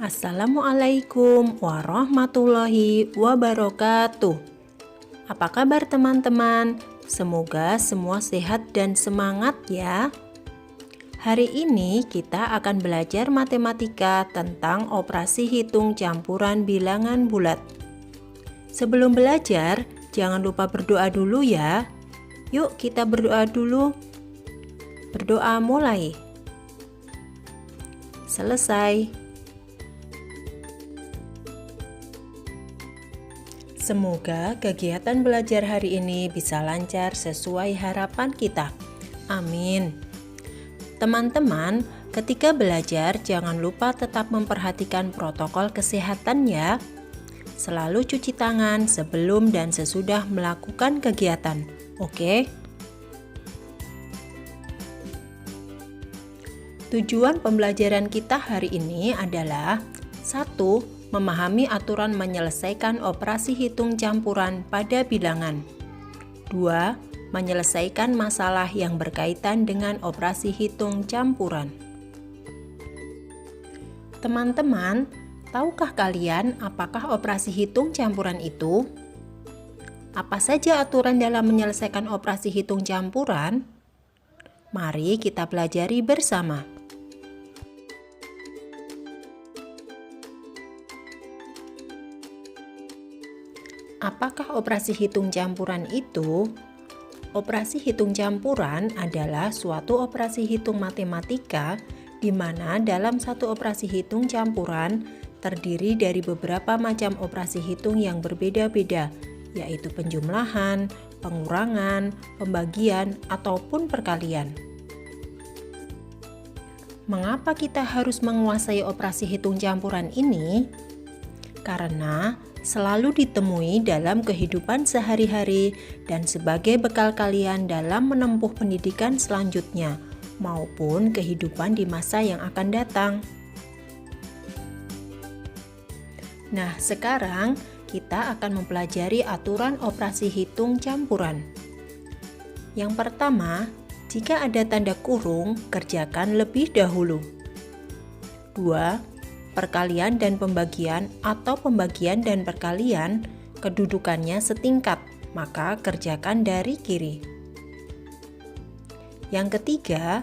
Assalamualaikum warahmatullahi wabarakatuh. Apa kabar teman-teman? Semoga semua sehat dan semangat ya. Hari ini kita akan belajar matematika tentang operasi hitung campuran bilangan bulat. Sebelum belajar, jangan lupa berdoa dulu ya. Yuk kita berdoa dulu. Berdoa mulai. Selesai. Semoga kegiatan belajar hari ini bisa lancar sesuai harapan kita. Amin. Teman-teman, ketika belajar jangan lupa tetap memperhatikan protokol kesehatan ya. Selalu cuci tangan sebelum dan sesudah melakukan kegiatan. Oke? Tujuan pembelajaran kita hari ini adalah 1. Memahami aturan menyelesaikan operasi hitung campuran pada bilangan. 2. Menyelesaikan masalah yang berkaitan dengan operasi hitung campuran. Teman-teman, tahukah kalian apakah operasi hitung campuran itu? Apa saja aturan dalam menyelesaikan operasi hitung campuran? Mari kita pelajari bersama. Apakah operasi hitung campuran itu? Operasi hitung campuran adalah suatu operasi hitung matematika di mana dalam satu operasi hitung campuran terdiri dari beberapa macam operasi hitung yang berbeda-beda, yaitu penjumlahan, pengurangan, pembagian, ataupun perkalian. Mengapa kita harus menguasai operasi hitung campuran ini? Karena selalu ditemui dalam kehidupan sehari-hari dan sebagai bekal kalian dalam menempuh pendidikan selanjutnya maupun kehidupan di masa yang akan datang. Nah, sekarang kita akan mempelajari aturan operasi hitung campuran. Yang pertama, jika ada tanda kurung, kerjakan lebih dahulu. 2. Perkalian dan pembagian atau pembagian dan perkalian kedudukannya setingkat, maka kerjakan dari kiri. Yang ketiga,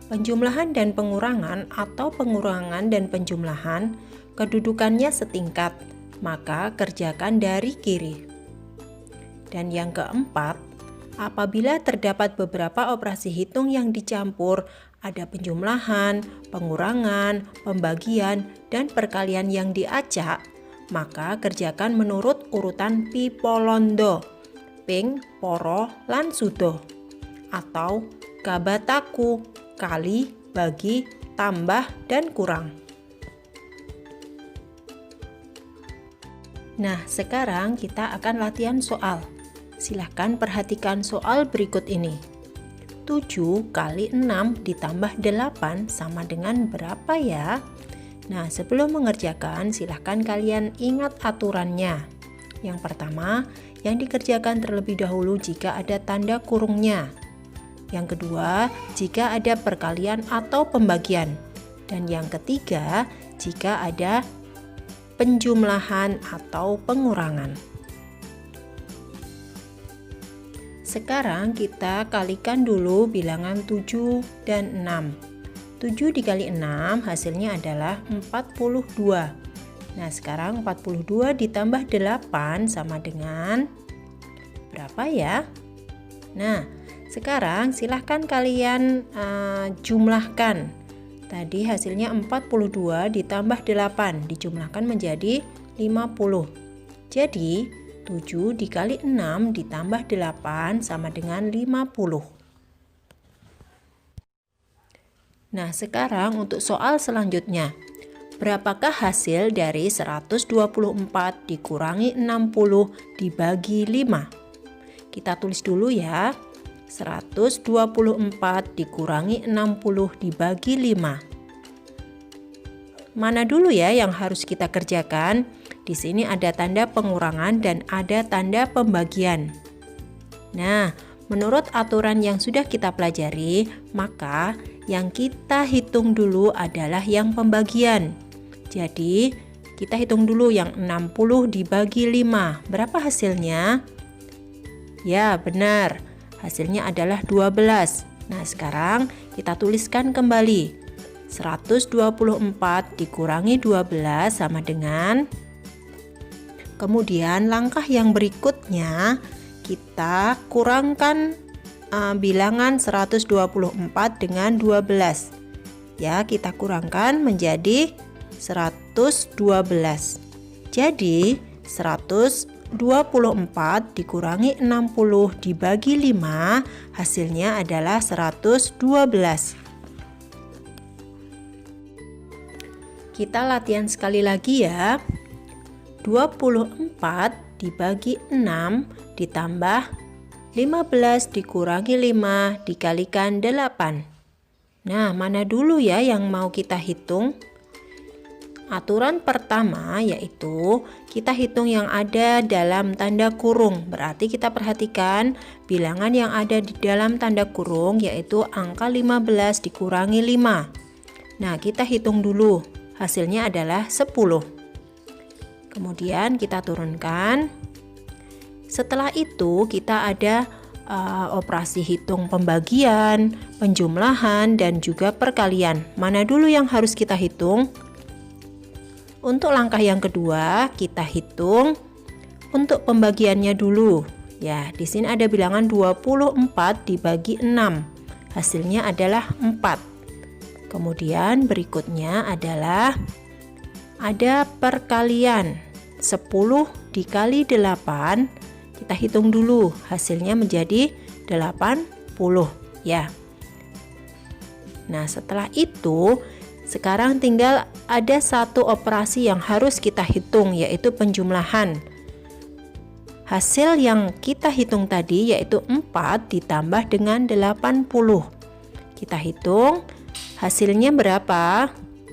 penjumlahan dan pengurangan atau pengurangan dan penjumlahan kedudukannya setingkat, maka kerjakan dari kiri. Dan yang keempat, apabila terdapat beberapa operasi hitung yang dicampur, ada penjumlahan, pengurangan, pembagian, dan perkalian yang diacak, maka kerjakan menurut urutan pipolondo, ping, poro, lan sudo, atau gabataku, kali, bagi, tambah, dan kurang. Nah, sekarang kita akan latihan soal. Silahkan perhatikan soal berikut ini. 7 kali 6 ditambah 8 sama dengan berapa ya? Nah, sebelum mengerjakan, silahkan kalian ingat aturannya. Yang pertama, yang dikerjakan terlebih dahulu jika ada tanda kurungnya. Yang kedua, jika ada perkalian atau pembagian. Dan yang ketiga, jika ada penjumlahan atau pengurangan. Sekarang kita kalikan dulu bilangan 7 dan 6. 7 dikali 6 hasilnya adalah 42. Nah, sekarang 42 ditambah 8 sama dengan berapa ya? Nah, sekarang silahkan kalian jumlahkan. Tadi hasilnya 42 ditambah 8 dijumlahkan menjadi 50. Jadi 7 dikali 6 ditambah 8 sama dengan 50. Nah, sekarang untuk soal selanjutnya. Berapakah hasil dari 124 dikurangi 60 dibagi 5? Kita tulis dulu ya. 124 dikurangi 60 dibagi 5. Mana dulu ya yang harus kita kerjakan? Di sini ada tanda pengurangan dan ada tanda pembagian. Nah, menurut aturan yang sudah kita pelajari, maka yang kita hitung dulu adalah yang pembagian. Jadi, kita hitung dulu yang 60 dibagi 5. Berapa hasilnya? Ya, benar. Hasilnya adalah 12. Nah, sekarang kita tuliskan kembali. 124 dikurangi 12 sama dengan. Kemudian langkah yang berikutnya kita kurangkan bilangan 124 dengan 12. Ya, kita kurangkan menjadi 112. Jadi 124 dikurangi 60 dibagi 5, hasilnya adalah 112. Kita latihan sekali lagi ya. 24 dibagi 6 ditambah 15 dikurangi 5 dikalikan 8. Nah, mana dulu ya yang mau kita hitung? Aturan pertama yaitu kita hitung yang ada dalam tanda kurung. Berarti kita perhatikan bilangan yang ada di dalam tanda kurung yaitu angka 15 dikurangi 5. Nah, kita hitung dulu. Hasilnya adalah 10. Kemudian kita turunkan. Setelah itu kita ada operasi hitung pembagian, penjumlahan, dan juga perkalian. Mana dulu yang harus kita hitung? Untuk langkah yang kedua, kita hitung untuk pembagiannya dulu. Ya, di sini ada bilangan 24 dibagi 6. Hasilnya adalah 4. Kemudian berikutnya adalah ada perkalian. 10 dikali 8, kita hitung dulu. Hasilnya menjadi 80 ya. Nah, setelah itu sekarang tinggal ada satu operasi yang harus kita hitung, yaitu penjumlahan. Hasil yang kita hitung tadi yaitu 4 ditambah dengan 80. Kita hitung hasilnya berapa?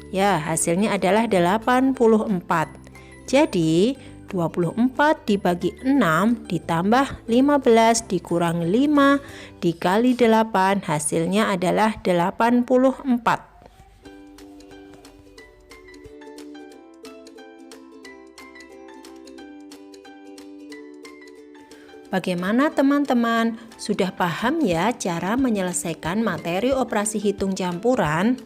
Ya, hasilnya adalah 84. Jadi 24 dibagi 6 ditambah 15 dikurangi 5 dikali 8, hasilnya adalah 84. Bagaimana teman-teman? Sudah paham ya cara menyelesaikan materi operasi hitung campuran?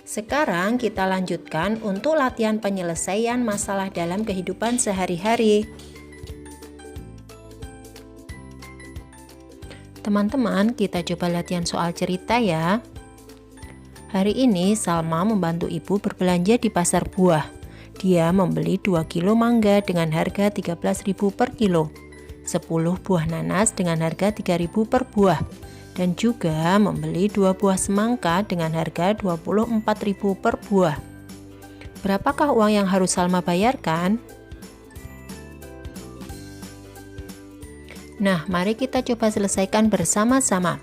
Sekarang kita lanjutkan untuk latihan penyelesaian masalah dalam kehidupan sehari-hari. Teman-teman, kita coba latihan soal cerita ya. Hari ini Salma membantu ibu berbelanja di pasar buah. Dia membeli 2 kilo mangga dengan harga 13.000 per kilo, 10 buah nanas dengan harga 3.000 per buah, dan juga membeli 2 buah semangka dengan harga 24.000 per buah. Berapakah uang yang harus Salma bayarkan? Nah, mari kita coba selesaikan bersama-sama.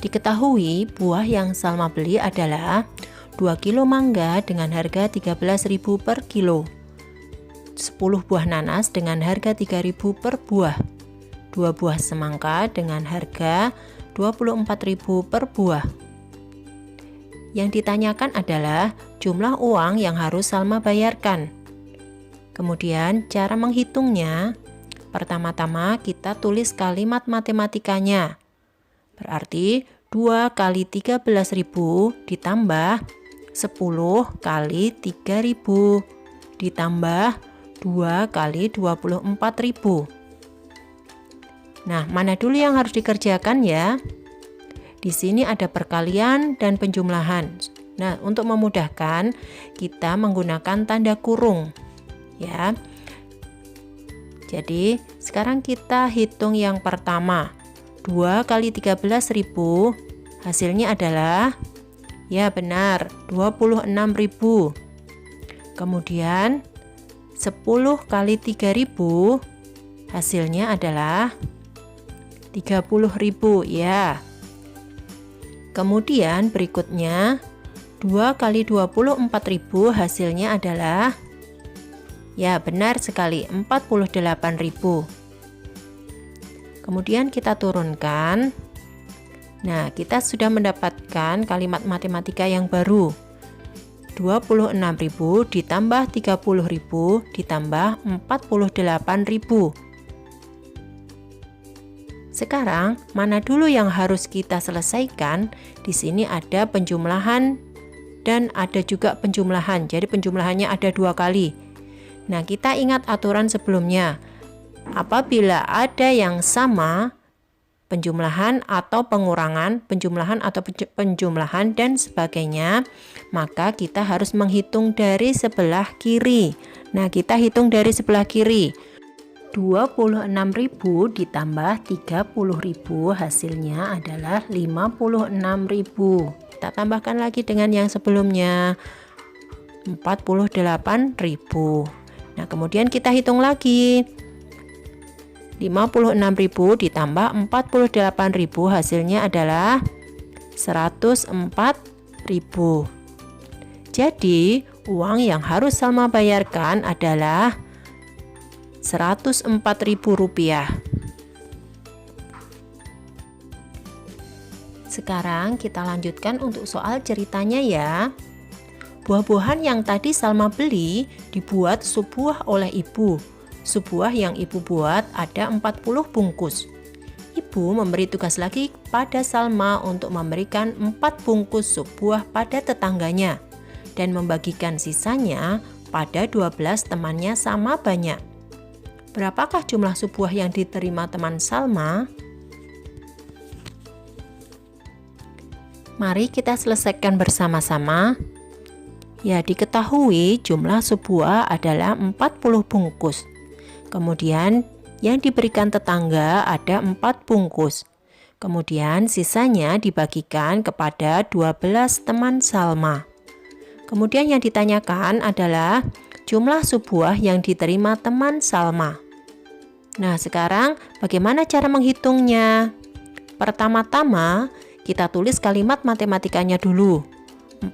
Diketahui buah yang Salma beli adalah 2 kilo mangga dengan harga 13.000 per kilo, 10 buah nanas dengan harga 3.000 per buah, 2 buah semangka dengan harga 24.000 per buah. Yang ditanyakan adalah jumlah uang yang harus Salma bayarkan. Kemudian cara menghitungnya, pertama-tama kita tulis kalimat matematikanya. Berarti 2 kali 13.000 ditambah 10 kali 3.000 ditambah 2 kali 24.000. Nah, mana dulu yang harus dikerjakan ya? Di sini ada perkalian dan penjumlahan. Nah, untuk memudahkan kita menggunakan tanda kurung ya. Jadi, sekarang kita hitung yang pertama. 2 kali 13.000 hasilnya adalah, ya benar, 26.000. Kemudian 10 kali 3.000 hasilnya adalah 30.000 ya. Kemudian berikutnya 2 kali 24.000 hasilnya adalah, ya benar sekali, 48.000. Kemudian kita turunkan. Nah, kita sudah mendapatkan kalimat matematika yang baru. 26.000 ditambah 30.000 ditambah 48.000. Sekarang, mana dulu yang harus kita selesaikan? Di sini ada penjumlahan dan ada juga penjumlahan. Jadi penjumlahannya ada 2 kali. Nah, kita ingat aturan sebelumnya. Apabila ada yang sama, penjumlahan atau pengurangan, penjumlahan atau penjumlahan dan sebagainya, maka kita harus menghitung dari sebelah kiri. Nah, kita hitung dari sebelah kiri. 26.000 ditambah 30.000 hasilnya adalah 56.000. Kita tambahkan lagi dengan yang sebelumnya, 48.000. Nah, kemudian kita hitung lagi. 56.000 ditambah 48.000 hasilnya adalah 104.000. Jadi, uang yang harus Salma bayarkan adalah Rp104.000. Sekarang kita lanjutkan untuk soal ceritanya ya. Buah-buahan yang tadi Salma beli dibuat sup buah oleh ibu. Sup buah yang ibu buat ada 40 bungkus. Ibu memberi tugas lagi pada Salma untuk memberikan 4 bungkus sup buah pada tetangganya dan membagikan sisanya pada 12 temannya sama banyak. Berapakah jumlah sup buah yang diterima teman Salma? Mari kita selesaikan bersama-sama. Ya, diketahui jumlah sup buah adalah 40 bungkus. Kemudian yang diberikan tetangga ada 4 bungkus. Kemudian sisanya dibagikan kepada 12 teman Salma. Kemudian yang ditanyakan adalah jumlah sup buah yang diterima teman Salma. Nah, sekarang bagaimana cara menghitungnya? Pertama-tama, kita tulis kalimat matematikanya dulu. 40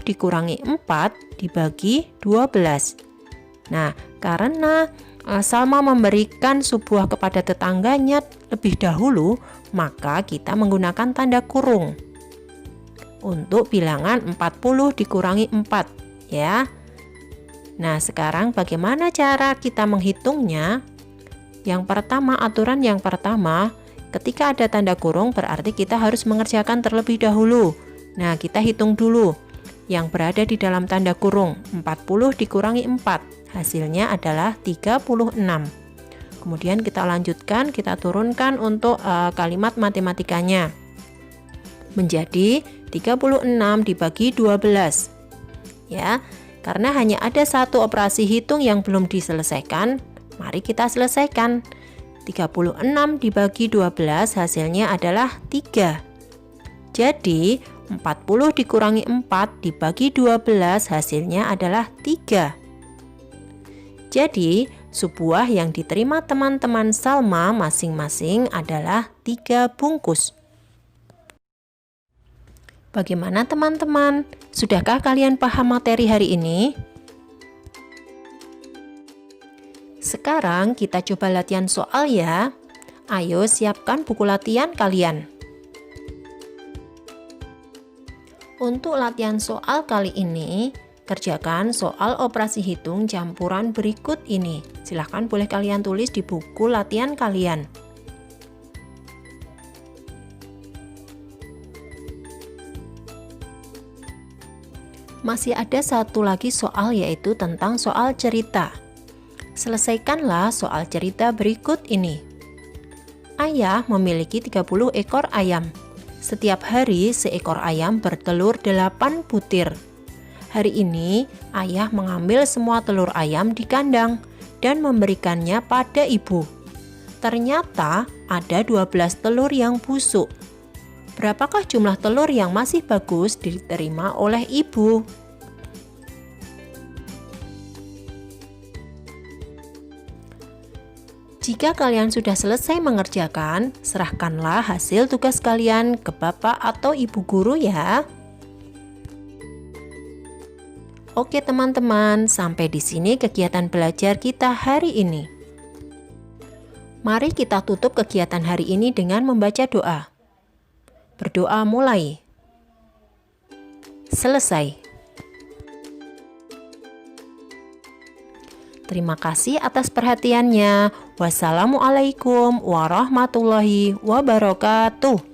dikurangi 4 dibagi 12. Nah, karena Salma memberikan sup buah kepada tetangganya lebih dahulu, maka kita menggunakan tanda kurung untuk bilangan 40 dikurangi 4 ya. Nah, sekarang bagaimana cara kita menghitungnya? Yang pertama, aturan yang pertama, ketika ada tanda kurung berarti kita harus mengerjakan terlebih dahulu. Nah, kita hitung dulu yang berada di dalam tanda kurung. 40 dikurangi 4, hasilnya adalah 36. Kemudian kita lanjutkan, kita turunkan untuk kalimat matematikanya. Menjadi 36 dibagi 12. Ya, karena hanya ada satu operasi hitung yang belum diselesaikan, mari kita selesaikan. 36 dibagi 12 hasilnya adalah 3. Jadi, 40 dikurangi 4 dibagi 12 hasilnya adalah 3. Jadi, sup buah yang diterima teman-teman Salma masing-masing adalah 3 bungkus. Bagaimana teman-teman? Sudahkah kalian paham materi hari ini? Sekarang kita coba latihan soal ya. Ayo siapkan buku latihan kalian. Untuk latihan soal kali ini, kerjakan soal operasi hitung campuran berikut ini. Silahkan boleh kalian tulis di buku latihan kalian. Masih ada satu lagi soal, yaitu tentang soal cerita. Selesaikanlah soal cerita berikut ini. Ayah memiliki 30 ekor ayam. Setiap hari seekor ayam bertelur 8 butir. Hari ini ayah mengambil semua telur ayam di kandang dan memberikannya pada ibu. Ternyata ada 12 telur yang busuk. Berapakah jumlah telur yang masih bagus diterima oleh ibu? Jika kalian sudah selesai mengerjakan, serahkanlah hasil tugas kalian ke bapak atau ibu guru ya. Oke teman-teman, sampai di sini kegiatan belajar kita hari ini. Mari kita tutup kegiatan hari ini dengan membaca doa. Berdoa mulai. Selesai. Terima kasih atas perhatiannya. Wassalamualaikum warahmatullahi wabarakatuh.